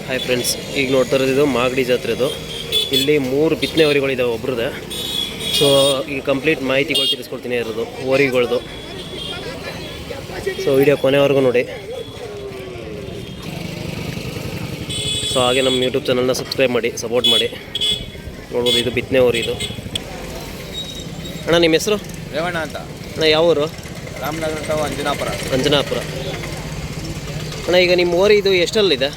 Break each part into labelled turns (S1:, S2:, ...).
S1: Hi friends, ಈಗ ನೋಡ್ತಾ ಇರೋದು ಮಾಗಡಿ ಜಾತ್ರೆ. ಇದು ಇಲ್ಲಿ 3 ಬಿತ್ತನೆ ಓರಿಗಳಿದ್ದಾವೆ ಒಬ್ರದ್ದು. ಸೊ ಈಗ ಕಂಪ್ಲೀಟ್ ಮಾಹಿತಿಗಳು ತಿಳಿಸ್ಕೊಡ್ತೀನಿ ಇರೋದು ಓರಿಗಳದು. ಸೊ ವಿಡಿಯೋ ಕೊನೆವರೆಗೂ ನೋಡಿ. ಸೊ ಹಾಗೆ ನಮ್ಮ ಯೂಟ್ಯೂಬ್ ಚಾನಲ್ನ ಸಬ್ಸ್ಕ್ರೈಬ್ ಮಾಡಿ, ಸಪೋರ್ಟ್ ಮಾಡಿ. ನೋಡ್ಬೋದು, ಇದು ಬಿತ್ತನೆ ಓರಿ. ಇದು ಅಣ್ಣ ನಿಮ್ಮ ಹೆಸರು?
S2: ರೇವಣ್ಣ ಅಂತ.
S1: ಅಣ್ಣ ಯಾವ ಊರು?
S2: ರಾಮನಗರ ತಾವು
S1: ಅಂಜನಾಪುರ. ಅಣ್ಣ ಈಗ ನಿಮ್ಮ ಓರಿ ಇದು ಎಷ್ಟಲ್ಲಿದೆ?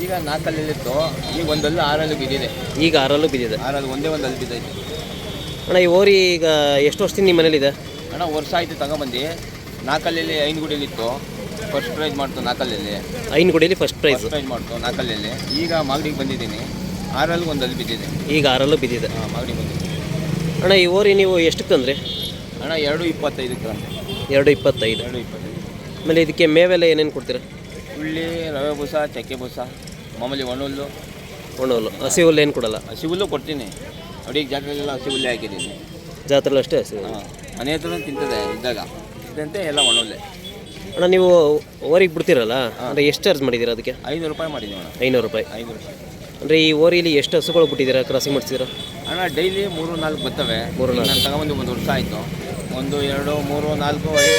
S2: ಈಗ 4 ಈಗ ಒಂದಲ್ಲೂ 6 ಬಿದ್ದಿದೆ.
S1: ಈಗ 6 ಬಿದ್ದಿದೆ.
S2: 6 ಒಂದೇ ಒಂದಲ್ಲಿ ಬಿದ್ದೈತೆ.
S1: ಅಣ್ಣ ಈ ಓರಿ ಈಗ ಎಷ್ಟು ವರ್ಷದಿಂದ ನಿಮ್ಮ ಮನೇಲಿದೆ?
S2: ಅಣ್ಣ ವರ್ಷ ಆಯಿತು ತಗೊಂಬಂದು. 4 ಐನಗುಡಿಯಲ್ಲಿತ್ತು, ಫಸ್ಟ್ ಪ್ರೈಸ್ ಮಾಡ್ತು. 4
S1: ಐನಗುಡಿಯಲ್ಲಿ ಫಸ್ಟ್ ಪ್ರೈಸ್
S2: ಮಾಡ್ತು 4. ಈಗ ಮಾಗಡಿಗೆ ಬಂದಿದ್ದೀನಿ. 6 ಒಂದಲ್ಲಿ ಬಿದ್ದಿದೆ.
S1: ಈಗ 6 ಬಿದ್ದಿದೆ.
S2: ಮಾಗಡಿ ಬಂದಿದೆ.
S1: ಅಣ್ಣ ಈ ಓರಿ ನೀವು ಎಷ್ಟಕ್ಕೆ ತಂದ್ರಿ?
S2: ಅಣ್ಣ 2.25
S1: 2.25. ಆಮೇಲೆ ಇದಕ್ಕೆ ಮೇವೆಲ್ಲ ಏನೇನು ಕೊಡ್ತೀರಾ?
S2: ಹುಳ್ಳಿ, ರವೆ ಬೂಸ, ಚಕ್ಕೆ ಬೂಸ, ಮಾಮೂಲಿ ಒಣಹುಲ್ಲು.
S1: ಹಸಿ ಹುಲ್ಲು ಏನು ಕೊಡಲ್ಲ?
S2: ಹಸಿ ಹುಲ್ಲು ಕೊಡ್ತೀನಿ. ಅಡಿಗೆ ಜಾತ್ರೆಗೆಲ್ಲ ಹಸಿ ಹುಲ್ಲೆ ಹಾಕಿದ್ದೀನಿ.
S1: ಜಾತ್ರೆಲ್ಲ ಅಷ್ಟೇ ಹಸಿ ಹುಲ್ಲು.
S2: ಮನೆ ಹತ್ರ ತಿಂತದೆ ಇದ್ದಾಗ. ಇದಂತೆ ಎಲ್ಲ ಒಣಹುಲ್ಲೆ.
S1: ಅಣ್ಣ ನೀವು ಓರಿಗೆ ಬಿಡ್ತೀರಲ್ಲ, ಅಂದರೆ ಎಷ್ಟು ಚಾರ್ಜ್ ಮಾಡಿದ್ದೀರಾ ಅದಕ್ಕೆ?
S2: 500 ರೂಪಾಯಿ ಮಾಡಿದ್ದೀವಿ ಅಣ್ಣ.
S1: 500 ರೂಪಾಯಿ.
S2: 500 ರೂಪಾಯಿ.
S1: ಅಂದರೆ ಈ ಓರಿಲಿ ಎಷ್ಟು ಹಸುಗಳು ಬಿಟ್ಟಿದ್ದೀರಾ, ಕ್ರಾಸಿಂಗ್ ಮಾಡಿಸಿದ್ದೀರಾ?
S2: ಅಣ್ಣ ಡೈಲಿ 3-4 ಬರ್ತವೆ.
S1: 3-4
S2: ನಾನು ತಗೊಂಬಂದು 1 ವರ್ಷ ಆಯಿತು. 1, 2, 3, 4, 5,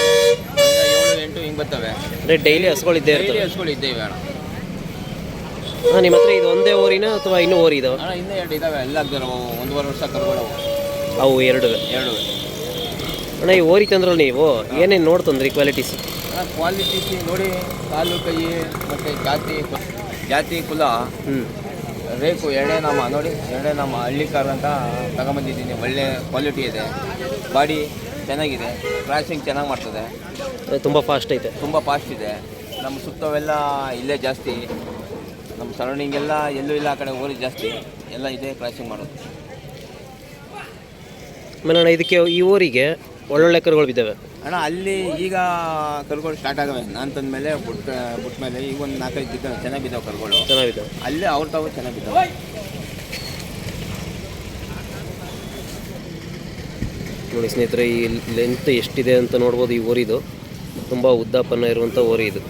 S2: 7, 8 ಹಿಂಗೆ ಬರ್ತವೆ.
S1: ಅಂದರೆ ಡೈಲಿ ಹಸುಗಳು ಇದ್ದೇ ಇರ್ತವೆ?
S2: ಡೈಲಿ ಹಸುಗಳು ಇದ್ದೇವೆ ಅಣ್ಣ.
S1: ಹಾಂ, ನಿಮ್ಮ ಹತ್ರ ಇದು ಒಂದೇ ಓರಿನ ಅಥವಾ ಇನ್ನೂ ಓರಿ ಇದಾವೆ?
S2: ಅಣ್ಣ ಇನ್ನೂ 2 ಇದ್ದಾವೆ. ಎಲ್ಲ ಆಗ್ತಾರೆ. 1.5 ವರ್ಷ ಕರ್ಕೊಳ್ಳವು.
S1: ಅವು 2 ಅಣ್ಣ ಈ ಓರಿ ತಂದ್ರಲ್ಲಿ ನೀವು ಏನೇನು ನೋಡ್ತಂದ್ರಿ ಕ್ವಾಲಿಟೀಸ್?
S2: ಅಣ್ಣ ಕ್ವಾಲಿಟೀಸ್ ನೋಡಿ, ಕಾಲು ಕೈ ಮತ್ತು ಜಾತಿ ಕುಲ, ರೇಕು, ಎಳೆನಾಮ ನೋಡಿ. ಎಳೆನಾಮ ಹಳ್ಳಿಕಾರ ಅಂತ ತಗೊಂಬಂದಿದ್ದೀನಿ. ಒಳ್ಳೆ ಕ್ವಾಲಿಟಿ ಇದೆ. ಬಾಡಿ ಚೆನ್ನಾಗಿದೆ. ಕ್ರಾಸಿಂಗ್ ಚೆನ್ನಾಗಿ ಮಾಡ್ತದೆ.
S1: ತುಂಬ ಫಾಸ್ಟ್ ಐತೆ.
S2: ತುಂಬ ಫಾಸ್ಟ್ ಇದೆ. ನಮ್ಮ ಸುತ್ತವೆಲ್ಲ ಇಲ್ಲೇ ಜಾಸ್ತಿ. ನಮ್ಮ ಸರೌಂಡಿಂಗ್ ಎಲ್ಲ ಎಲ್ಲೂ ಇಲ್ಲ. ಆ ಕಡೆ ಓರಿ ಜಾಸ್ತಿ ಎಲ್ಲ ಇದೆ ಕ್ರಾಸಿಂಗ್ ಮಾಡೋದು.
S1: ಆಮೇಲೆ ಅಣ್ಣ ಇದಕ್ಕೆ ಈ ಊರಿಗೆ ಒಳ್ಳೊಳ್ಳೆ ಕರುಗಳು ಬಿದ್ದಾವೆ
S2: ಅಣ್ಣ. ಅಲ್ಲಿ ಈಗ ಕರುಗಳು ಸ್ಟಾರ್ಟ್ ಆಗವೆ. ನಾನು ತಂದಮೇಲೆ ಬಿಟ್ಟ ಮೇಲೆ ಈಗ ಒಂದು 4-5 ಬಿದ್ದಾವೆ. ಚೆನ್ನಾಗಿ ಬಿದ್ದಾವೆ ಕರುಗಳು. ಚೆನ್ನಾಗಿದ್ದಾವೆ. ಅಲ್ಲಿ ಅವ್ರ ತಾವು ಚೆನ್ನಾಗಿ ಬಿದ್ದಾವೆ.
S1: ನೋಡಿ ಸ್ನೇಹಿತರೆ, ಈ ಲೆಂತ್ ಎಷ್ಟಿದೆ ಅಂತ ನೋಡ್ಬೋದು. ಈ ಓರಿದು ತುಂಬ ಉದ್ದಾಪನ ಇರುವಂಥ ಓರಿ ಇದು.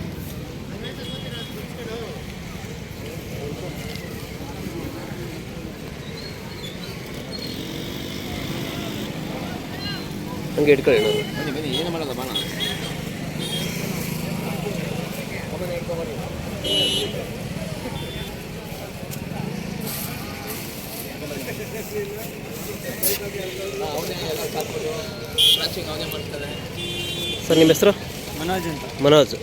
S1: ಹಂಗೆ ಇಟ್ಕೊಳ್ಳಿ.
S2: ಬನ್ನಿ ಏನು ಮಾಡೋದು ಬಾಣ.
S1: ಸರ್ ನಿಮ್ಮ ಹೆಸರು?
S2: ಮನೋಜ್ ಅಂತ.
S1: ಮನೋಜ್.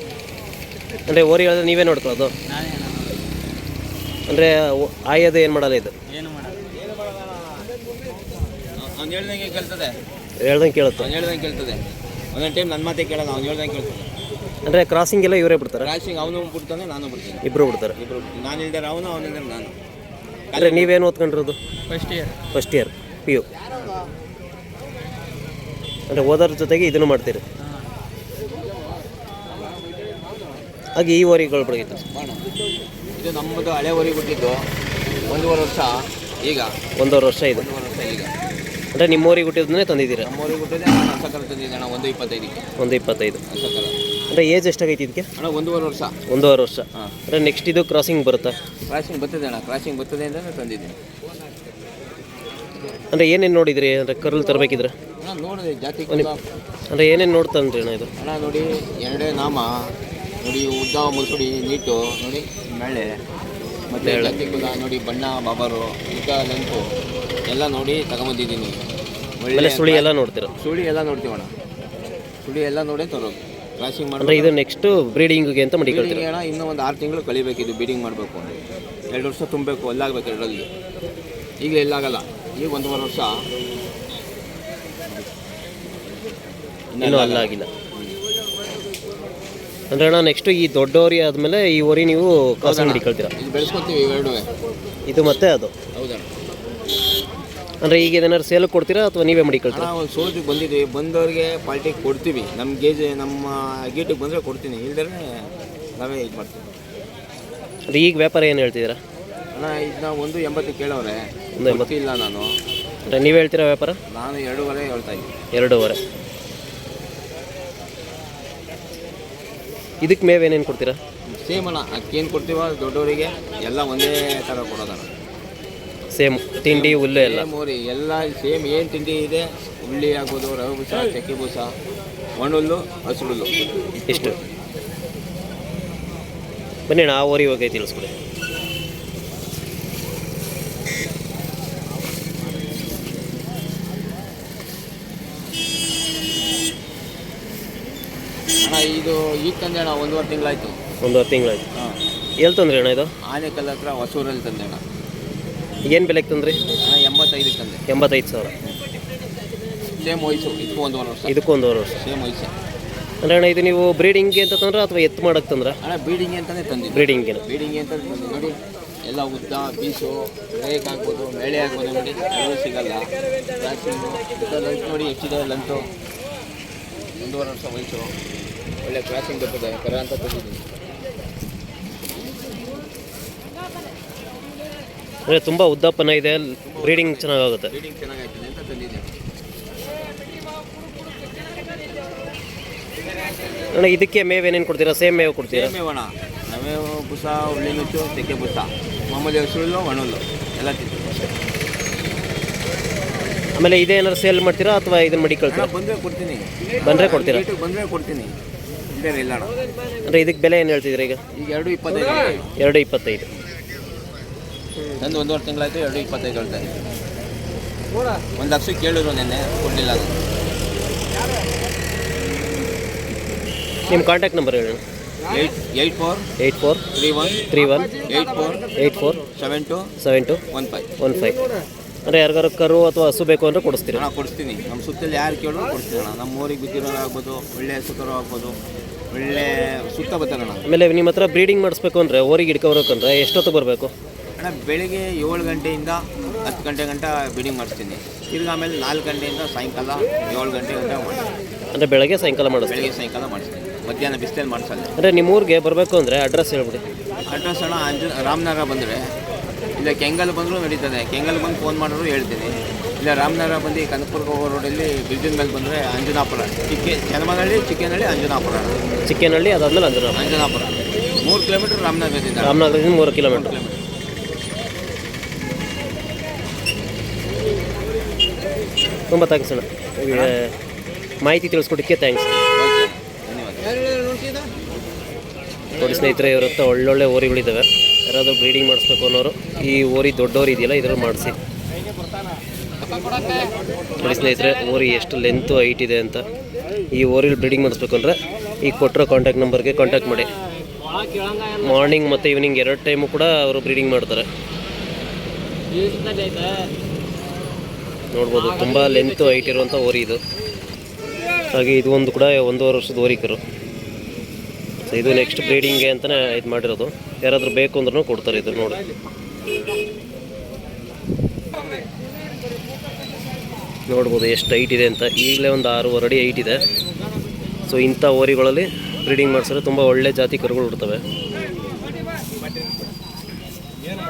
S1: ಅಂದರೆ ಓರಿ ಹೇಳಿದ್ರೆ ನೀವೇ ನೋಡ್ಕೊಳ್ಳೋದು? ಅಂದರೆ ಆಯೋದು ಏನು ಮಾಡಲ್ಲ ಇದು?
S2: ಏನು ಮಾಡಲ್ಲ. ಅವ್ನು ಹೇಳ್ದಂಗೆ ಕೇಳ್ತದೆ.
S1: ಹೇಳ್ದಂಗೆ ಕೇಳುತ್ತೆ.
S2: ಒಂದೊಂದು ಟೈಮ್ ನನ್ನ ಮಾತೇ ಕೇಳಲ್ಲ. ಅವ್ನು ಹೇಳ್ದಂಗೆ ಕೇಳ್ತದೆ.
S1: ಅಂದರೆ ಕ್ರಾಸಿಂಗ್ ಎಲ್ಲ ಇವರೇ ಬಿಡ್ತಾರೆ?
S2: ಕ್ರಾಸಿಂಗ್ ಅವನು ಬಿಡ್ತಾನೆ, ನಾನು ಬಿಡ್ತೀನಿ.
S1: ಇಬ್ಬರು ಬಿಡ್ತಾರೆ.
S2: ನಾನು ಇಲ್ದಾರೆ ಅವನು, ಅವನಿಲ್ದಾರೆ ನಾನು.
S1: ಅಂದರೆ ನೀವೇನು ಓದ್ಕೊಂಡಿರೋದು? First year PU. ಅಂದರೆ ಓದೋದ್ರ ಜೊತೆಗೆ ಇದನ್ನು ಮಾಡ್ತೀರಿ. ಹಾಗೆ ಈ ಓರಿಗಳು ಬಿಡಗಿತ್ತು.
S2: ಇದು ನಮ್ಮದು ಹಳೆ ಓರಿ ಬಿಟ್ಟಿದ್ದು 1.5 ವರ್ಷ. ಈಗ
S1: 1.5 ವರ್ಷ ಇದೆ.
S2: 1.5 ವರ್ಷ ಈಗ.
S1: ಅಂದರೆ ನಿಮ್ಮ ಊರಿಗೆ ಹುಟ್ಟಿದ್ದನ್ನೇ ತಂದಿದ್ದೀರಾ?
S2: ನಮ್ಮ ಊರಿಗೆ ಬಿಟ್ಟಿದೆ. ಹಸಕರ ತಂದಿದ್ದೆ ಅಣ್ಣ. 1.25ಕ್ಕೆ.
S1: 1.25
S2: ಹಸಕರ.
S1: ಅಂದರೆ ಏಜ್ ಎಷ್ಟಾಗೈತಿ ಇದಕ್ಕೆ?
S2: ಅಣ್ಣ 1.5 ವರ್ಷ.
S1: 1.5 ವರ್ಷ. ಅಂದರೆ ನೆಕ್ಸ್ಟ್ ಇದು ಕ್ರಾಸಿಂಗ್ ಬರುತ್ತಾ?
S2: ಕ್ರಾಸಿಂಗ್ ಬರ್ತದೆ ಅಣ್ಣ. ಕ್ರಾಸಿಂಗ್ ಬರ್ತದೆ ಅಂತಲೇ ತಂದಿದ್ದೀನಿ.
S1: ಅಂದರೆ ಏನೇನು ನೋಡಿದ್ರಿ? ಅಂದರೆ ಕರ್ಲ್ ತರಬೇಕಿದ್ರೆ
S2: ಅಣ್ಣ ನೋಡಿದೆ ಜಾತಿ.
S1: ಅಂದರೆ ಏನೇನು ನೋಡ್ತಾನ್ರಿ ಅಣ್ಣ ಇದು?
S2: ಅಣ್ಣ ನೋಡಿ, 2 ನಾಮ ನೋಡಿ, ಉದ್ದ ಮುಸುಡಿ ನೀಟು ನೋಡಿ, ಮೇಳೆ ಮತ್ತು ಜಾತಿ ಕುಲ ನೋಡಿ, ಬಣ್ಣ ಬಾಬರು, ಉದ್ದ ಲೆಂತು ಎಲ್ಲ ನೋಡಿ ತಗೊಂಬಂದಿದ್ದೀನಿ.
S1: ಒಳ್ಳೆ ಸುಳಿ ಎಲ್ಲ ನೋಡ್ತೀರಾ?
S2: ಸುಳಿ ಎಲ್ಲ ನೋಡ್ತೀವಣ್ಣ. ಸುಳಿ ಎಲ್ಲ ನೋಡಿ ತರೋದು. ಕ್ರಾಸಿಂಗ್ ಮಾಡಿ.
S1: ಅಂದರೆ ಇದು ನೆಕ್ಸ್ಟು ಬ್ರೀಡಿಂಗಿಗೆ ಅಂತ ಮಾಡಿಕೊಳ್ತೀರಾ?
S2: ಅಣ್ಣ ಇನ್ನೂ ಒಂದು 6 ತಿಂಗಳು ಕಳಿಬೇಕು. ಇದು ಬೀಡಿಂಗ್ ಮಾಡಬೇಕು. 2 ವರ್ಷ ತುಂಬಬೇಕು. ಅಲ್ಲಾಗಬೇಕು 2ರಲ್ಲಿ. ಈಗ ಎಲ್ಲಾಗಲ್ಲ. ಈಗ 1.5 ವರ್ಷ
S1: ಇನ್ನೂ ಅಲ್ಲಾಗಿಲ್ಲ. ಅಂದರೆ ಅಣ್ಣ ನೆಕ್ಸ್ಟು ಈ ದೊಡ್ಡ ಓರಿ ಆದಮೇಲೆ ಈ ಓರಿ ನೀವು ಕ್ರಾಸಿಂಗ್ ಮಾಡಿಕೊಳ್ತೀರಾ?
S2: ಇದು ಬೆಳೆಸ್ಕೊತೀವಿ ಇವೆರಡೂ.
S1: ಇದು ಮತ್ತೆ ಅದು?
S2: ಹೌದಣ್ಣ.
S1: ಅಂದರೆ ಈಗ ಏನಾದ್ರು ಸೇಲ್ ಕೊಡ್ತೀರಾ ಅಥವಾ ನೀವೇ ಮಾಡಿಕೊಳ್ತೀರಾ?
S2: ನಾವು ಸೋಜಿಗೆ ಬಂದಿದ್ದೀವಿ. ಬಂದವ್ರಿಗೆ ಪಾರ್ಟಿಗೆ ಕೊಡ್ತೀವಿ. ನಮ್ಮ ಗೇಜ್ ನಮ್ಮ ಗೇಟಿಗೆ ಬಂದರೆ ಕೊಡ್ತೀನಿ. ಇಲ್ದರೆ ನಾವೇ ಇದು ಮಾಡ್ತೀವಿ.
S1: ಅಂದರೆ ಈಗ ವ್ಯಾಪಾರ ಏನು ಹೇಳ್ತಿದ್ದೀರಾ?
S2: ಅಣ್ಣ ಇದನ್ನ 1.80 ಕೇಳೋರೆ.
S1: 1.80
S2: ಇಲ್ಲ ನಾನು.
S1: ಅಂದರೆ ನೀವು ಹೇಳ್ತೀರಾ ವ್ಯಾಪಾರ?
S2: ನಾನು 2.5 ಹೇಳ್ತಾ ಇದ್ದೀನಿ.
S1: 2.5. ಇದಕ್ಕೆ ಮೇವು ಏನೇನು ಕೊಡ್ತೀರಾ?
S2: ಸೇಮ್ ಅಣ್ಣ, ಅಕ್ಕೇನು ಕೊಡ್ತೀವ ದೊಡ್ಡವರಿಗೆ ಎಲ್ಲ ಒಂದೇ ಥರ ಕೊಡೋದಣ್ಣ.
S1: ಸೇಮ್ ತಿಂಡಿ ಹುಲ್ಲು ಎಲ್ಲ?
S2: ಮೋರಿ ಎಲ್ಲ ಸೇಮ್. ಏನು ತಿಂಡಿ ಇದೆ, ಹುಳ್ಳಿ ಆಗ್ಬೋದು, ರವೆ ಬೂಸ, ಚಕ್ಕೆ ಬೂಸ, ಒಣಹುಲ್ಲು, ಹಸಿರುಲ್ಲು
S1: ಇಷ್ಟು. ಬನ್ನಿ ಅಣ್ಣ, ಆ ಓರಿ ಹೋಗಿ ತಿಳಿಸ್ಕೊಡಿ.
S2: ಅಣ್ಣ ಇದು ಈಗ ತಂದೆ ಅಣ್ಣ, 1.5 ತಿಂಗಳಾಯ್ತು.
S1: 1.5 ತಿಂಗಳಾಯ್ತು.
S2: ಹಾಂ.
S1: ಎಲ್ಲಿ ತಂದ್ರಿ ಅಣ್ಣ ಇದು?
S2: ಆನೆಕಲ್ ಹತ್ರ ಹೊಸೂರಲ್ಲಿ ತಂದೆ ಅಣ್ಣ.
S1: ಏನು ಬೆಲೆಗೆ ತಂದ್ರಿ?
S2: ಅಣ್ಣ 85ಕ್ಕೆ ತಂದೆ.
S1: 85,000.
S2: ಸೇಮ್ ವಯಸ್ಸು, ಇದಕ್ಕೂ 1.5 ವರ್ಷ.
S1: ಇದಕ್ಕೂ 1.5 ವರ್ಷ.
S2: ಸೇಮ್ ವಯಸ್ಸು.
S1: ಅಂದರೆ ಅಣ್ಣ ಇದು ನೀವು ಬ್ರೀಡಿಂಗ್ಗೆ ಅಂತ ತಂದ್ರೆ ಅಥವಾ ಎತ್ತು ಮಾಡೋಕ್ಕೆ ತಂದ್ರೆ?
S2: ಅಣ್ಣ ಬ್ರೀಡಿಂಗ್ ಅಂತಲೇ ತಂದಿದ್ದು.
S1: ಬ್ರೀಡಿಂಗೇನು?
S2: ಬ್ರೀಡಿಂಗ್ ಅಂತ ತಂದು ನೋಡಿ, ಎಲ್ಲ ಉದ್ದ ಪೀಸು, ರೇಕ್ ಆಗ್ಬೋದು, ಮೇಳೆ ಆಗ್ಬೋದು ನೋಡಿ, ಎಲ್ಲೂ ಸಿಗಲ್ಲ. ಕ್ರಾಸಿಂಗು ಲಂಚ್ ನೋಡಿ ಎಷ್ಟಿದೆ ಲಂಚು. 1.5 ವರ್ಷ ವಯಸ್ಸು, ಒಳ್ಳೆ ಕ್ರಾಸಿಂಗ್ ಬರ್ತದೆ, ಕರ ಅಂತ ತಂದಿದ್ದೀನಿ.
S1: ಅಂದರೆ ತುಂಬ ಉದ್ದಪ್ಪನ ಇದೆ, ಬ್ರೀಡಿಂಗ್ ಚೆನ್ನಾಗಾಗುತ್ತೆ.
S2: ಬ್ರೀಡಿಂಗ್ ಚೆನ್ನಾಗಾಗ್ತದೆ ಅಂತ ತಂದಿದ್ದೀನಿ.
S1: ಅಣ್ಣ ಇದಕ್ಕೆ ಮೇವು ಏನೇನು ಕೊಡ್ತೀರಾ? ಸೇಮ್ ಮೇವು ಕೊಡ್ತೀರಾ?
S2: ಮೇವಣ, ನವೇವು ಬುಸ, ಹುಳ್ಳಿ ನುಚ್ಚು, ತೆಕ್ಕೆ ಬುಸ, ಮಾಮೂಲಿ ಹಸಿರುಲ್ಲು, ಒಣಹುಲ್ಲು ಎಲ್ಲ ತಿಂತೀವಿ.
S1: ಆಮೇಲೆ ಇದೇನಾದ್ರು ಸೇಲ್ ಮಾಡ್ತೀರಾ ಅಥವಾ ಇದನ್ನು ಮಡಿಕೊಳ್ತೀರಾ?
S2: ಬಂದರೆ ಕೊಡ್ತೀನಿ.
S1: ಬಂದರೆ ಕೊಡ್ತೀರಾ?
S2: ಬಂದರೆ ಕೊಡ್ತೀನಿ, ಇಲ್ಲೇ ಇಲ್ಲ ಅಣ್ಣ.
S1: ಅಂದರೆ ಇದಕ್ಕೆ ಬೆಲೆ ಏನು ಹೇಳ್ತಿದ್ದೀರಾ ಈಗ?
S2: ಈಗ 2.25.
S1: 2.25.
S2: ನಂದು 1.5 ತಿಂಗಳಾಯ್ತು. 2.25 ಹೇಳ್ತಾರೆ. 1 ಲಕ್ಷಕ್ಕೆ ಕೇಳಿದ್ರು ನೆನ್ನೆ, ಕೊಡಲಿಲ್ಲ. ಅದು
S1: ನಿಮ್ಮ ಕಾಂಟ್ಯಾಕ್ಟ್ ನಂಬರ್ ಹೇಳಿ.
S2: 84
S1: 31
S2: 84
S1: 72
S2: 15.
S1: ಅಂದರೆ ಯಾರಿಗಾರು ಕರು ಅಥವಾ ಹಸು ಬೇಕು ಅಂದರೆ ಕೊಡಿಸ್ತೀರಾ?
S2: ಅಣ್ಣ ಕೊಡಿಸ್ತೀನಿ. ನಮ್ಮ ಸುತ್ತಲ್ಲಿ ಯಾರು ಕೇಳಿದ್ರು ಕೊಡಿಸ್ತೀನಿ ಅಣ್ಣ. ನಮ್ಮ ಊರಿಗೆ ಬಿದ್ದಿರೋರು ಆಗ್ಬೋದು, ಒಳ್ಳೆ ಹಸು ಕರು ಆಗ್ಬೋದು, ಒಳ್ಳೆ ಸುತ್ತ ಬರ್ತಾರೆ ಅಣ್ಣ.
S1: ಆಮೇಲೆ ನಿಮ್ಮ ಹತ್ರ ಬ್ರೀಡಿಂಗ್ ಮಾಡಿಸ್ಬೇಕು ಅಂದರೆ ಊರಿಗೆ ಹಿಡ್ಕೊಬರ್ಬೇಕಂದ್ರೆ ಎಷ್ಟೊತ್ತಿಗೆ ಬರಬೇಕು
S2: ಅಣ್ಣ? ಬೆಳಿಗ್ಗೆ 7 ಗಂಟೆಯಿಂದ 10 ಗಂಟೆ ಗಂಟ ಬ್ರೀಡಿಂಗ್ ಮಾಡಿಸ್ತೀನಿ. ತಿರ್ಗಿ ಆಮೇಲೆ 4 ಗಂಟೆಯಿಂದ ಸಾಯಂಕಾಲ 7 ಗಂಟೆ ಗಂಟ ಮಾಡ್ತೀನಿ.
S1: ಅಂದರೆ ಬೆಳಗ್ಗೆ ಸಾಯಂಕಾಲ ಮಾಡಿಸ್ತೀನಿ?
S2: ಬೆಳಿಗ್ಗೆ ಸಾಯಂಕಾಲ ಮಾಡಿಸ್ತೀನಿ, ಮಧ್ಯಾಹ್ನ ಬಿಸಿಲಲ್ಲಿ ಮಾಡಿಸಲ್ಲ.
S1: ಅಂದರೆ ನಿಮ್ಮ ಊರಿಗೆ ಬರಬೇಕು ಅಂದರೆ ಅಡ್ರೆಸ್ ಹೇಳ್ಬಿಡಿ.
S2: ಅಡ್ರೆಸ್ ಅಣ್ಣ, ರಾಮನಗರ ಬಂದರೆ, ಇಲ್ಲ ಕೆಂಗಲ್ ಬಂದರೂ ನಡೀತದೆ. ಕೆಂಗಲ್ ಬಂದು ಫೋನ್ ಮಾಡಿದ್ರು ಹೇಳ್ತೀನಿ. ಇಲ್ಲ ರಾಮನಗರ ಬಂದು ಕನಕಪುರಕ್ಕೆ ಹೋಗೋ ರೋಡಲ್ಲಿ ಬ್ರಿಡ್ಜಿನ ಮೇಲೆ ಬಂದರೆ ಅಂಜನಾಪುರ, ಚನ್ನಮನಹಳ್ಳಿ, ಚಿಕ್ಕೇನಹಳ್ಳಿ, ಅಂಜನಾಪುರ.
S1: ಚಿಕ್ಕೇನಹಳ್ಳಿ ಅದಾದಮೇಲೆ
S2: ಅಂಜನಾಪುರ 3 ಕಿಲೋಮೀಟ್ರ್ ರಾಮನಗರದಿಂದ.
S1: 3 ಕಿಲೋಮೀಟ್ರ್. ತುಂಬ ಥ್ಯಾಂಕ್ಸ್ ಅಣ್ಣ, ಮಾಹಿತಿ ತಿಳಿಸ್ಕೊಟ್ಟಿಕ್ಕೆ ಥ್ಯಾಂಕ್ಸ್. ನೋಡಿ ಸ್ನೇಹಿತರೆ, ಇವ್ರ ಹತ್ರ ಒಳ್ಳೊಳ್ಳೆ ಓರಿಗಳಿದ್ದಾವೆ. ಯಾರಾದರೂ ಬ್ರೀಡಿಂಗ್ ಮಾಡಿಸ್ಬೇಕು ಅನ್ನೋರು ಈ ಓರಿ ದೊಡ್ಡೋರು ಇದೆಯಲ್ಲ ಇದ್ರಲ್ಲಿ ಮಾಡಿಸಿ. ನೋಡಿ ಸ್ನೇಹಿತರೆ, ಓರಿ ಎಷ್ಟು ಲೆಂತು ಹೈಟ್ ಇದೆ ಅಂತ. ಈ ಓರಿಲಿ ಬ್ರೀಡಿಂಗ್ ಮಾಡಿಸ್ಬೇಕು ಅಂದರೆ ಈಗ ಕೊಟ್ಟಿರೋ ಕಾಂಟ್ಯಾಕ್ಟ್ ನಂಬರ್ಗೆ ಕಾಂಟ್ಯಾಕ್ಟ್ ಮಾಡಿ. ಮಾರ್ನಿಂಗ್ ಮತ್ತು ಈವ್ನಿಂಗ್ 2 ಟೈಮು ಕೂಡ ಅವರು ಬ್ರೀಡಿಂಗ್ ಮಾಡ್ತಾರೆ. ನೋಡ್ಬೋದು, ತುಂಬ ಲೆಂತು ಹೈಟ್ ಇರುವಂಥ ಓರಿ ಇದು. ಹಾಗೆ ಇದು ಒಂದು ಕೂಡ 1.5 ವರ್ಷದ ಓರಿಕರು. ಸೊ ಇದು ನೆಕ್ಸ್ಟ್ ಬ್ರೀಡಿಂಗ್ಗೆ ಅಂತಲೇ ಇದು ಮಾಡಿರೋದು. ಯಾರಾದರೂ ಬೇಕು ಅಂದ್ರೂ ಕೊಡ್ತಾರೆ ಇದು. ನೋಡಿ ನೋಡ್ಬೋದು ಎಷ್ಟು ಹೈಟ್ ಇದೆ ಅಂತ. ಈಗಲೇ ಒಂದು 6.5 ಅಡಿ ಹೈಟ್ ಇದೆ. ಸೊ ಇಂಥ ಓರಿಗಳಲ್ಲಿ ಬ್ರೀಡಿಂಗ್ ಮಾಡಿಸಿದ್ರೆ ತುಂಬ ಒಳ್ಳೆ ಜಾತಿ ಕರುಗಳು ಇರ್ತವೆ.